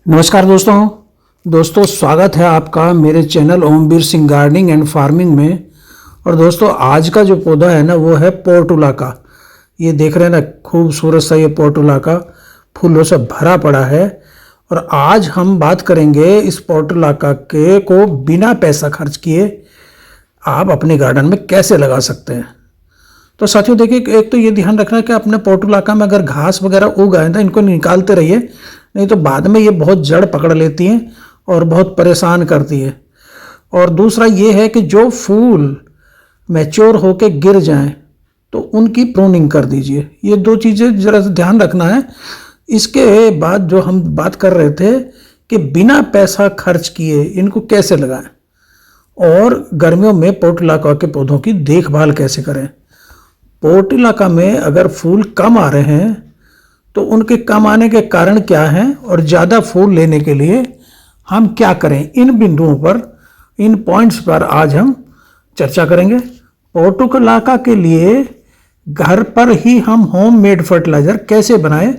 नमस्कार दोस्तों स्वागत है आपका मेरे channel Omvir Singh gardening and farming में। और दोस्तों आज का जो पौधा है ना वो है पोर्टुला का। ये देख रहे हैं ना, खूबसूरत सा ये पोर्टुला का फूलों से भरा पड़ा है। और आज हम बात करेंगे इस पोर्टुला का के को बिना पैसा खर्च किए आप अपने गार्डन में कैसे लगा सकते हैं। तो साथियों देखिए, एक तो ये ध्यान रखना कि अपने पोर्टुलाका में अगर घास वगैरह उग आए तो इनको निकालते रहिए, नहीं तो बाद में ये बहुत जड़ पकड़ लेती हैं और बहुत परेशान करती है। और दूसरा ये है कि जो फूल मैच्योर होके गिर जाएं तो उनकी प्रूनिंग कर दीजिए। ये दो चीज़ें ज़रा ध्यान रखना है। इसके बाद जो हम बात कर रहे थे कि बिना पैसा खर्च किए इनको कैसे लगाएं और गर्मियों में पोर्टुलाका के पौधों की देखभाल कैसे करें। पोर्टुलाका में अगर फूल कम आ रहे हैं तो उनके कम आने के कारण क्या हैं और ज़्यादा फूल लेने के लिए हम क्या करें, इन बिंदुओं पर, इन पॉइंट्स पर आज हम चर्चा करेंगे। पोर्टुलाका के लिए घर पर ही हम होम मेड फर्टिलाइज़र कैसे बनाएं,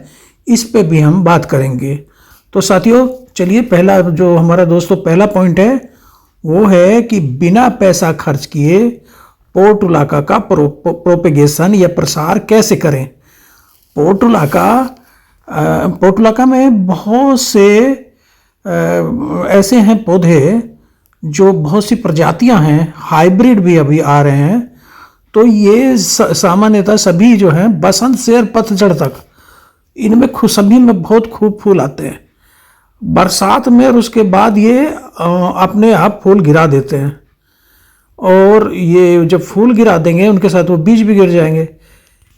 इस पे भी हम बात करेंगे। तो साथियों चलिए, पहला जो हमारा दोस्तों पहला पॉइंट है वो है कि बिना पैसा खर्च किए पोर्टुलाका का प्रोपेगेशन या प्रसार कैसे करें। पोर्टुलाका में बहुत से ऐसे हैं पौधे जो बहुत सी प्रजातियां हैं, हाइब्रिड भी अभी आ रहे हैं। तो ये सामान्यतः सभी जो हैं बसंत से और पतझड़ तक इनमें सभी में बहुत खूब फूल आते हैं। बरसात में और उसके बाद ये अपने आप फूल गिरा देते हैं। और ये जब फूल गिरा देंगे उनके साथ वो बीज भी गिर जाएंगे,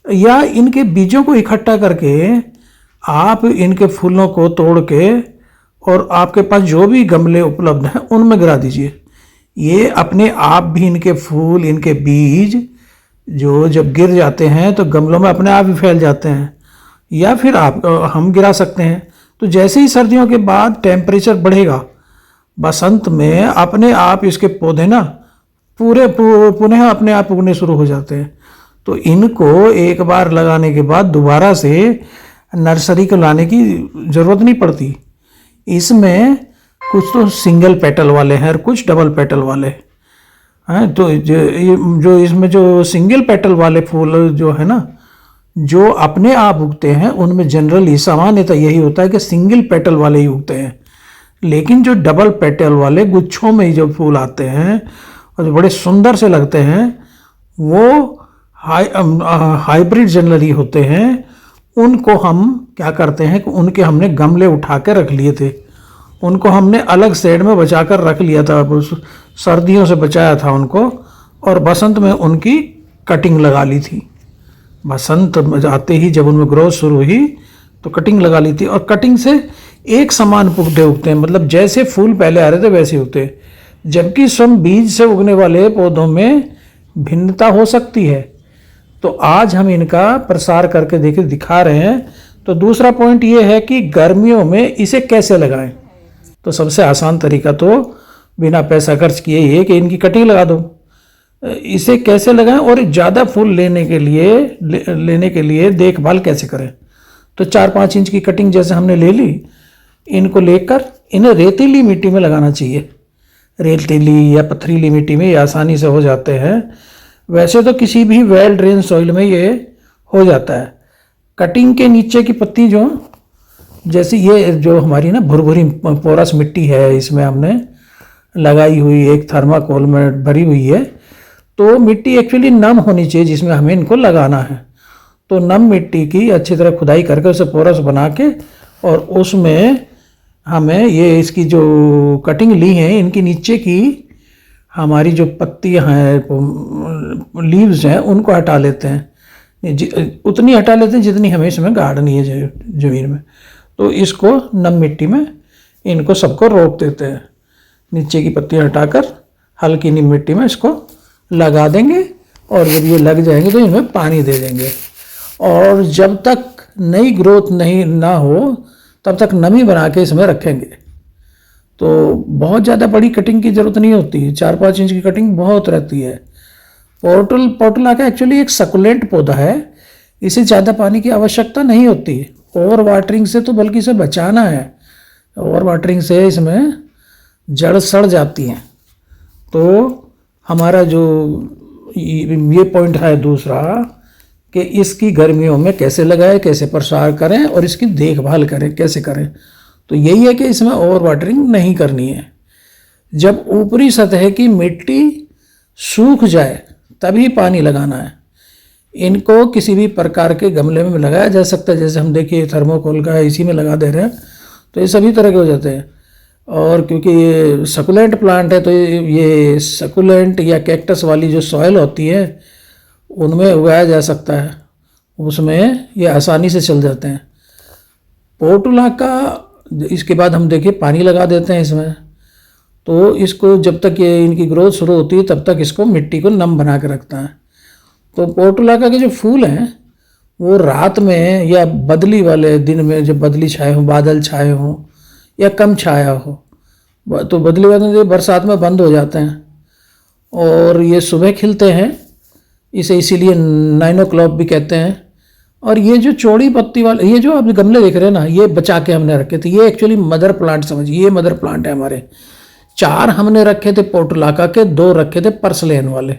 या इनके बीजों को इकट्ठा करके आप इनके फूलों को तोड़ के और आपके पास जो भी गमले उपलब्ध हैं उनमें गिरा दीजिए। ये अपने आप भी इनके फूल, इनके बीज जो जब गिर जाते हैं तो गमलों में अपने आप ही फैल जाते हैं, या फिर हम गिरा सकते हैं। तो जैसे ही सर्दियों के बाद टेम्परेचर बढ़ेगा, बसंत में अपने आप इसके पौधे ना पुनः अपने आप उगने शुरू हो जाते हैं। तो इनको एक बार लगाने के बाद दोबारा से नर्सरी को लाने की ज़रूरत नहीं पड़ती। इसमें कुछ तो सिंगल पेटल वाले हैं और कुछ डबल पेटल वाले हैं। तो जो इसमें जो सिंगल पेटल वाले फूल जो है ना, जो अपने आप उगते हैं, उनमें जनरली सामान्यतः यही होता है कि सिंगल पेटल वाले ही उगते हैं। लेकिन जो डबल पेटल वाले गुच्छों में ही जो फूल आते हैं और जो बड़े सुंदर से लगते हैं, वो हाइब्रिड जनरली होते हैं। उनको हम क्या करते हैं कि उनके हमने गमले उठा के रख लिए थे, उनको हमने अलग शेड में बचा कर रख लिया था, सर्दियों से बचाया था उनको, और बसंत में उनकी कटिंग लगा ली थी। बसंत आते ही जब उनमें ग्रोथ शुरू हुई तो कटिंग लगा ली थी। और कटिंग से एक समान पौधे उगते हैं, मतलब जैसे फूल पहले आ रहे थे वैसे उगते हैं। जबकि स्वयं बीज से उगने वाले पौधों में भिन्नता हो सकती है। तो आज हम इनका प्रसार करके दिखा रहे हैं। तो दूसरा पॉइंट ये है कि गर्मियों में इसे कैसे लगाएं। तो सबसे आसान तरीका तो बिना पैसा खर्च किए ये कि इनकी कटिंग लगा दो। इसे कैसे लगाएं और ज़्यादा फूल लेने के लिए देखभाल कैसे करें। तो 4-5 इंच की कटिंग जैसे हमने ले ली, इनको लेकर इन्हें रेतीली मिट्टी में लगाना चाहिए। रेतीली या पथरीली मिट्टी में ये आसानी से हो जाते हैं। वैसे तो किसी भी वेल ड्रेन सॉइल में ये हो जाता है। कटिंग के नीचे की पत्ती जो, जैसे ये जो हमारी ना भुरभुरी पोरस मिट्टी है, इसमें हमने लगाई हुई एक थर्माकोल में भरी हुई है। तो मिट्टी एक्चुअली नम होनी चाहिए जिसमें हमें इनको लगाना है। तो नम मिट्टी की अच्छी तरह खुदाई करके उसे पोरस बना के, और उसमें हमें ये इसकी जो कटिंग ली है, इनकी नीचे की हमारी जो पत्तियां हैं, लीव्स हैं, उनको हटा लेते हैं। उतनी हटा लेते हैं जितनी हमें इसमें गाड़नी है ज़मीन में। तो इसको नम मिट्टी में इनको सबको रोक देते हैं। नीचे की पत्तियां हटाकर हल्की नीम मिट्टी में इसको लगा देंगे, और जब ये लग जाएंगे तो इनमें पानी दे देंगे। और जब तक नई ग्रोथ ना हो तब तक नमी बना के इसमें रखेंगे। तो बहुत ज़्यादा बड़ी कटिंग की ज़रूरत नहीं होती, 4-5 इंच की कटिंग बहुत रहती है। पोर्टुलाका एक्चुअली एक सकुलेंट पौधा है, इसे ज़्यादा पानी की आवश्यकता नहीं होती। ओवर वाटरिंग से तो बल्कि इसे बचाना है। ओवर वाटरिंग से इसमें जड़ सड़ जाती हैं। तो हमारा जो ये पॉइंट है दूसरा कि इसकी गर्मियों में कैसे लगाएं, कैसे प्रसार करें और इसकी देखभाल करें कैसे करें। तो यही है कि इसमें ओवर वाटरिंग नहीं करनी है। जब ऊपरी सतह की मिट्टी सूख जाए तभी पानी लगाना है। इनको किसी भी प्रकार के गमले में लगाया जा सकता है, जैसे हम देखिए थर्मोकोल का है, इसी में लगा दे रहे हैं तो ये सभी तरह के हो जाते हैं। और क्योंकि ये सकुलेंट प्लांट है तो ये सकुलेंट या कैक्टस वाली जो सॉइल होती है उनमें उगाया जा सकता है, उसमें ये आसानी से चल जाते हैं। पोर्टुलाका, इसके बाद हम देखिए पानी लगा देते हैं इसमें। तो इसको जब तक ये इनकी ग्रोथ शुरू होती है तब तक इसको मिट्टी को नम बना के रखता है। तो पोर्टुलाका के जो फूल हैं वो रात में या बदली वाले दिन में, जब बदली छाए हों, बादल छाए हों या कम छाया हो, तो बदली वाले बरसात में बंद हो जाते हैं और ये सुबह खिलते हैं। इसे इसीलिए 9 o'clock भी कहते हैं। और ये जो चौड़ी पत्ती वाले, ये जो आप गमले देख रहे हैं ना, ये बचा के हमने रखे थे। ये एक्चुअली मदर प्लांट समझिए, ये मदर प्लांट है हमारे। 4 हमने रखे थे पोर्टुलाका के, 2 रखे थे पर्सलेन वाले।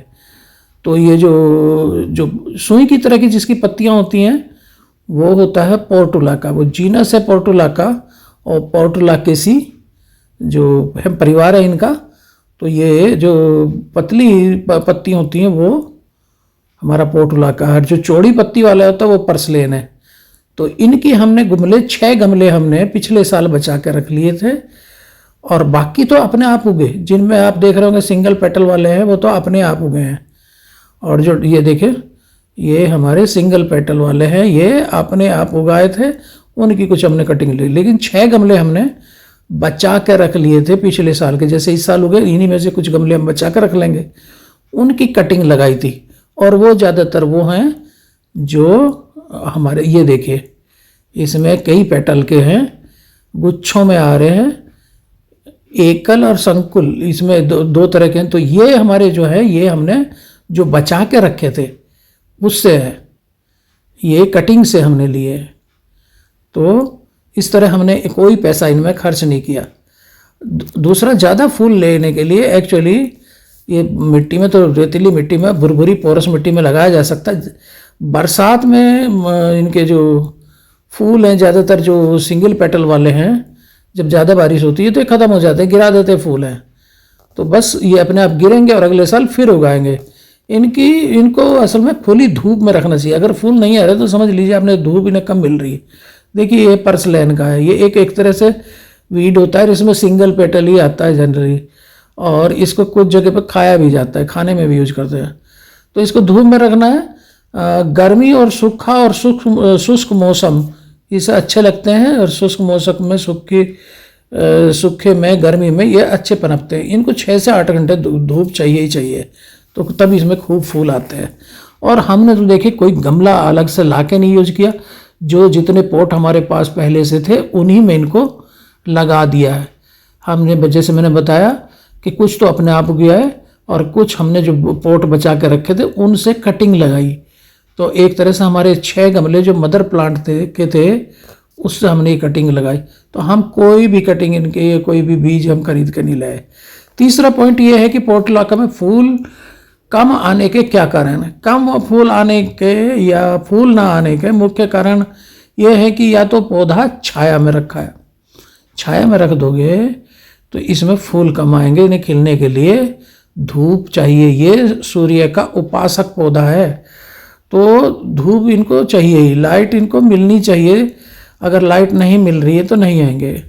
तो ये जो सुई की तरह की जिसकी पत्तियां होती हैं वो होता है पोर्टुलाका, वो जीनस है पोर्टुलाका। और पोर्टुलाकेसी जो है परिवार है इनका। तो ये जो पतली पत्ती होती हैं वो हमारा पोर्टुलाका है, जो चौड़ी पत्ती वाला होता है वो पर्सलेन है। तो इनकी हमने गमले 6 गमले हमने पिछले साल बचा के रख लिए थे और बाकी तो अपने आप उगे। जिनमें आप देख रहे होंगे सिंगल पेटल वाले हैं वो तो अपने आप उगे हैं। और जो ये देखे ये हमारे सिंगल पेटल वाले हैं, ये अपने आप उगाए थे, उनकी कुछ हमने कटिंग ली। लेकिन 6 गमले हमने बचा के रख लिए थे पिछले साल के, जैसे इस साल उगे इन्हीं में से कुछ गमले हम बचा कर रख लेंगे, उनकी कटिंग लगाई थी। और वो ज़्यादातर वो हैं जो हमारे, ये देखिए इसमें कई पेटल के हैं, गुच्छों में आ रहे हैं, एकल और संकुल, इसमें दो तरह के हैं। तो ये हमारे जो है ये हमने जो बचा के रखे थे उससे है, ये कटिंग से हमने लिए। तो इस तरह हमने कोई पैसा इनमें खर्च नहीं किया। दूसरा, ज़्यादा फूल लेने के लिए एक्चुअली ये मिट्टी में, तो रेतीली मिट्टी में, भुरभुरी पोरस मिट्टी में लगाया जा सकता है। बरसात में इनके जो फूल हैं ज़्यादातर जो सिंगल पेटल वाले हैं, जब ज़्यादा बारिश होती है तो ये ख़त्म हो जाते हैं, गिरा देते फूल हैं। तो बस ये अपने आप गिरेंगे और अगले साल फिर उगाएंगे। इनको असल में खुली धूप में रखना चाहिए। अगर फूल नहीं आ रहे तो समझ लीजिए आपने धूप इन्हें कम मिल रही है। देखिए ये पर्सलेन का है, ये एक तरह से वीड होता है, इसमें सिंगल पेटल ही आता है जनरली, और इसको कुछ जगह पर खाया भी जाता है, खाने में भी यूज करते हैं। तो इसको धूप में रखना है। गर्मी और सूखा और शुष्क मौसम इसे अच्छे लगते हैं, और शुष्क मौसम में सूखे में गर्मी में ये अच्छे पनपते हैं। इनको 6 से 8 घंटे धूप चाहिए ही चाहिए, तो तब इसमें खूब फूल आते हैं। और हमने तो देखिए कोई गमला अलग से ला के नहीं यूज किया, जो जितने पॉट हमारे पास पहले से थे उन्हीं में इनको लगा दिया है हमने। जैसे मैंने बताया कि कुछ तो अपने आप गया है और कुछ हमने जो पॉट बचा के रखे थे उनसे कटिंग लगाई। तो एक तरह से हमारे 6 गमले जो मदर प्लांट थे उससे हमने ये कटिंग लगाई। तो हम कोई भी कटिंग इनके, कोई भी बीज हम खरीद के नहीं लाए। तीसरा पॉइंट ये है कि पोर्टुलाका में फूल कम आने के क्या कारण है। कम फूल आने के या फूल ना आने के मुख्य कारण ये है कि या तो पौधा छाया में रखा है, छाया में रख दोगे तो इसमें फूल कम आएंगे। इन्हें खिलने के लिए धूप चाहिए। ये सूर्य का उपासक पौधा है तो धूप इनको चाहिए ही, लाइट इनको मिलनी चाहिए। अगर लाइट नहीं मिल रही है तो नहीं आएंगे।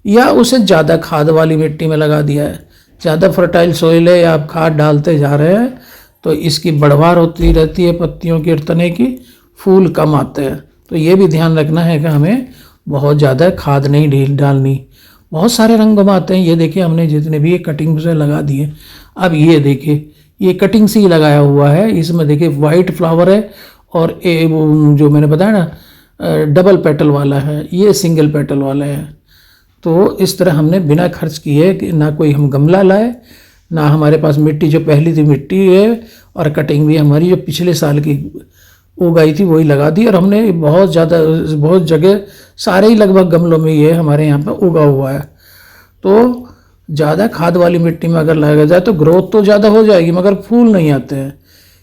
या उसे ज़्यादा खाद वाली मिट्टी में लगा दिया है, ज़्यादा फर्टाइल सॉइल है या आप खाद डालते जा रहे हैं तो इसकी बढ़वार होती रहती है पत्तियों की और तने की, फूल कम आते हैं। तो ये भी ध्यान रखना है कि हमें बहुत ज़्यादा खाद नहीं डालनी। बहुत सारे रंग आते हैं। ये देखिए हमने जितने भी ये कटिंग से लगा दिए। अब ये देखिए ये कटिंग से ही लगाया हुआ है। इसमें देखिए वाइट फ्लावर है और जो मैंने बताया ना डबल पेटल वाला है, ये सिंगल पेटल वाला है। तो इस तरह हमने बिना खर्च किए कि ना कोई हम गमला लाए, ना हमारे पास मिट्टी जो पहली थी मिट्टी है, और कटिंग भी हमारी जो पिछले साल की उगाई थी वही लगा दी, और हमने बहुत जगह सारे ही लगभग गमलों में ये हमारे यहाँ पे उगा हुआ है। तो ज़्यादा खाद वाली मिट्टी में अगर लगाया जाए तो ग्रोथ तो ज़्यादा हो जाएगी मगर फूल नहीं आते हैं,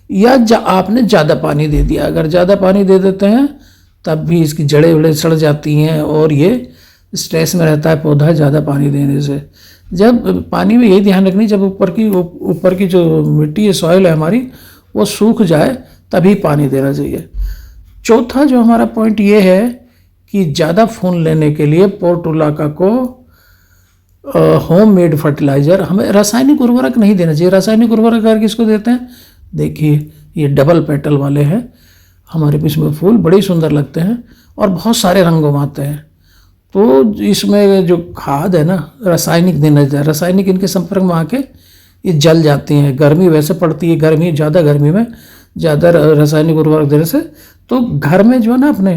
या आपने ज़्यादा पानी दे दिया। अगर ज़्यादा पानी दे देते हैं तब भी इसकी जड़ें वड़ें सड़ जाती हैं और ये स्ट्रेस में रहता है पौधा ज़्यादा पानी देने से। जब पानी में यही ध्यान रखनी, जब ऊपर की जो मिट्टी है, सॉइल है हमारी, वो सूख जाए तभी पानी देना चाहिए। चौथा जो हमारा पॉइंट ये है कि ज़्यादा फूल लेने के लिए पोर्टुलाका को होम मेड फर्टिलाइज़र, हमें रासायनिक उर्वरक नहीं देना चाहिए। रासायनिक उर्वरक अगर किसको देते हैं, देखिए ये डबल पेटल वाले हैं हमारे, इसमें फूल बड़े ही सुंदर लगते हैं और बहुत सारे रंगों में आते हैं। तो इसमें जो खाद है ना, रासायनिक देना चाहिए। रासायनिक इनके संपर्क में आके ये जल जाती हैं। गर्मी वैसे पड़ती है, ज़्यादा गर्मी में ज़्यादा रासायनिक उर्वरक देने से। तो घर में जो है ना, अपने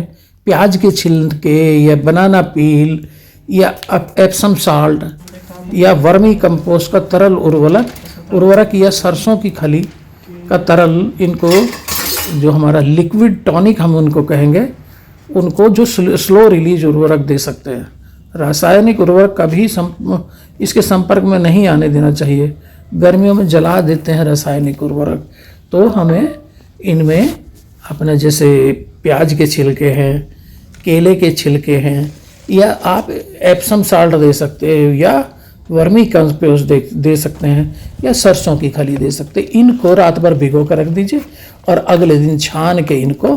प्याज के छिलके या बनाना पील या एप्सम साल्ट या वर्मी कंपोस्ट का तरल उर्वरक या सरसों की खली का तरल, इनको जो हमारा लिक्विड टॉनिक हम उनको कहेंगे, उनको जो स्लो रिलीज उर्वरक दे सकते हैं। रासायनिक उर्वरक कभी इसके संपर्क में नहीं आने देना चाहिए। गर्मियों में जला देते हैं रासायनिक उर्वरक। तो हमें इनमें अपने जैसे प्याज के छिलके हैं, केले के छिलके हैं, या आप एप्सम साल्ट दे सकते हैं, या वर्मी कंपोस्ट दे सकते हैं, या सरसों की खली दे सकते हैं। इनको रात भर भिगो कर रख दीजिए और अगले दिन छान के इनको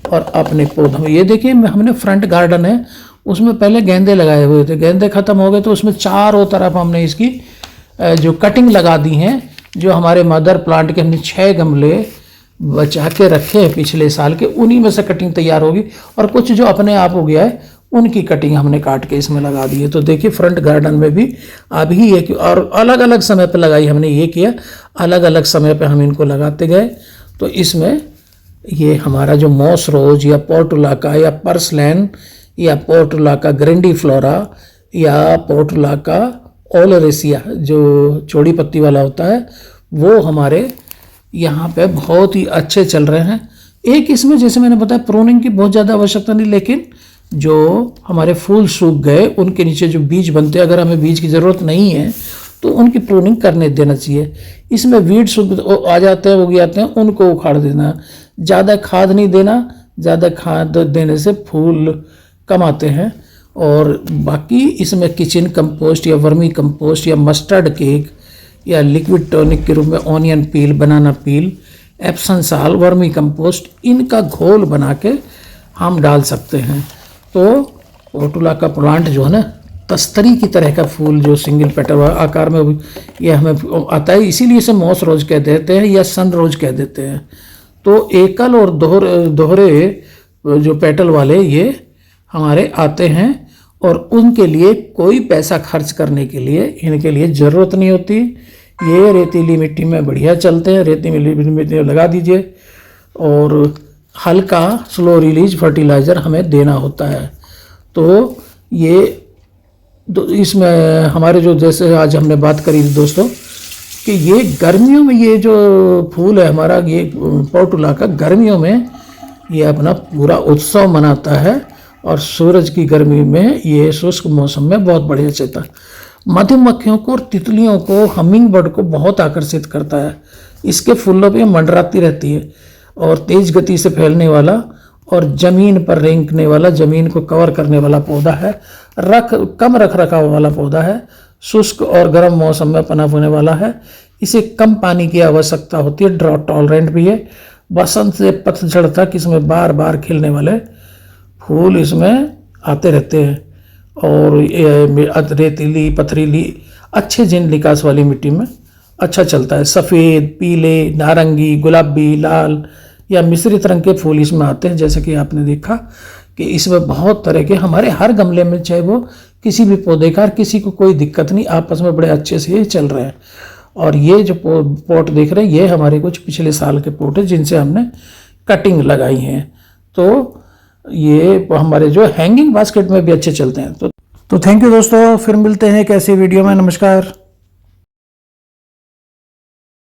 और अपने पौधों में, ये देखिए हमने फ्रंट गार्डन है, उसमें पहले गेंदे लगाए हुए थे, गेंदे खत्म हो गए तो उसमें चारों तरफ हमने इसकी जो कटिंग लगा दी हैं। जो हमारे मदर प्लांट के हमने 6 गमले बचा के रखे हैं पिछले साल के, उन्हीं में से कटिंग तैयार होगी, और कुछ जो अपने आप हो गया है उनकी कटिंग हमने काट के इसमें लगा दी है। तो देखिए फ्रंट गार्डन में भी अभी ये, और अलग अलग समय पर लगाई हमने, ये किया अलग अलग समय पर हम इनको लगाते गए। तो इसमें ये हमारा जो मॉस रोज या पोर्टुलाका या पर्सलैन या पोर्टुलाका ग्रेंडीफ्लोरा या पोर्टुलाका ओलरेसिया जो चौड़ी पत्ती वाला होता है, वो हमारे यहाँ पे बहुत ही अच्छे चल रहे हैं। एक इसमें जैसे मैंने बताया प्रूनिंग की बहुत ज़्यादा आवश्यकता नहीं, लेकिन जो हमारे फूल सूख गए उनके नीचे जो बीज बनते हैं, अगर हमें बीज की ज़रूरत नहीं है तो उनकी प्रूनिंग करने देना चाहिए। इसमें वीड सूख आ जाते हैं, उग जाते हैं, उनको उखाड़ देना। ज़्यादा खाद नहीं देना, ज़्यादा खाद देने से फूल कम आते हैं। और बाकी इसमें किचन कंपोस्ट या वर्मी कंपोस्ट या मस्टर्ड केक या लिक्विड टॉनिक के रूप में ऑनियन पील, बनाना पील, एप्सम साल्ट, वर्मी कंपोस्ट, इनका घोल बना के हम डाल सकते हैं। तो पोर्टुलाका प्लांट जो है ना, तस्तरी की तरह का फूल जो सिंगल पेटल आकार में ये हमें आता है, इसीलिए इसे मॉस रोज कह देते हैं या सन रोज कह देते हैं। तो एकल और दोहरे जो पेटल वाले ये हमारे आते हैं, और उनके लिए कोई पैसा खर्च करने के लिए इनके लिए ज़रूरत नहीं होती। ये रेतीली मिट्टी में बढ़िया चलते हैं, रेतीली मिट्टी में लगा दीजिए, और हल्का स्लो रिलीज फर्टिलाइज़र हमें देना होता है। तो ये इसमें हमारे जो, जैसे आज हमने बात करी दोस्तों कि ये गर्मियों में ये जो फूल है हमारा, ये पोर्टुलाका गर्मियों में ये अपना पूरा उत्सव मनाता है, और सूरज की गर्मी में ये शुष्क मौसम में बहुत बढ़िया चलता है। मधुमक्खियों को और तितलियों को, हमिंग बर्ड को बहुत आकर्षित करता है। इसके फूलों पे मंडराती रहती है, और तेज गति से फैलने वाला और ज़मीन पर रेंगने वाला, ज़मीन को कवर करने वाला पौधा है। कम रख रखाव वाला पौधा है, शुष्क और गर्म मौसम में पनप होने वाला है। इसे कम पानी की आवश्यकता होती है, ड्रॉट टॉलरेंट भी है। बसंत से पतझड़ तक इसमें बार बार खिलने वाले फूल इसमें आते रहते हैं, और रेतीली पथरीली अच्छे जिन निकास वाली मिट्टी में अच्छा चलता है। सफ़ेद, पीले, नारंगी, गुलाबी, लाल या मिश्रित रंग के फूल इसमें आते हैं। जैसे कि आपने देखा कि इसमें बहुत तरह के, हमारे हर गमले में चाहे वो किसी भी पौधे का, किसी को कोई दिक्कत नहीं, आपस में बड़े अच्छे से ये चल रहे हैं। और ये जो पॉट देख रहे हैं, ये हमारे कुछ पिछले साल के पॉट है जिनसे हमने कटिंग लगाई हैं। तो ये हमारे जो हैंगिंग बास्केट में भी अच्छे चलते हैं। तो थैंक यू दोस्तों, फिर मिलते हैं एक ऐसी वीडियो में। नमस्कार।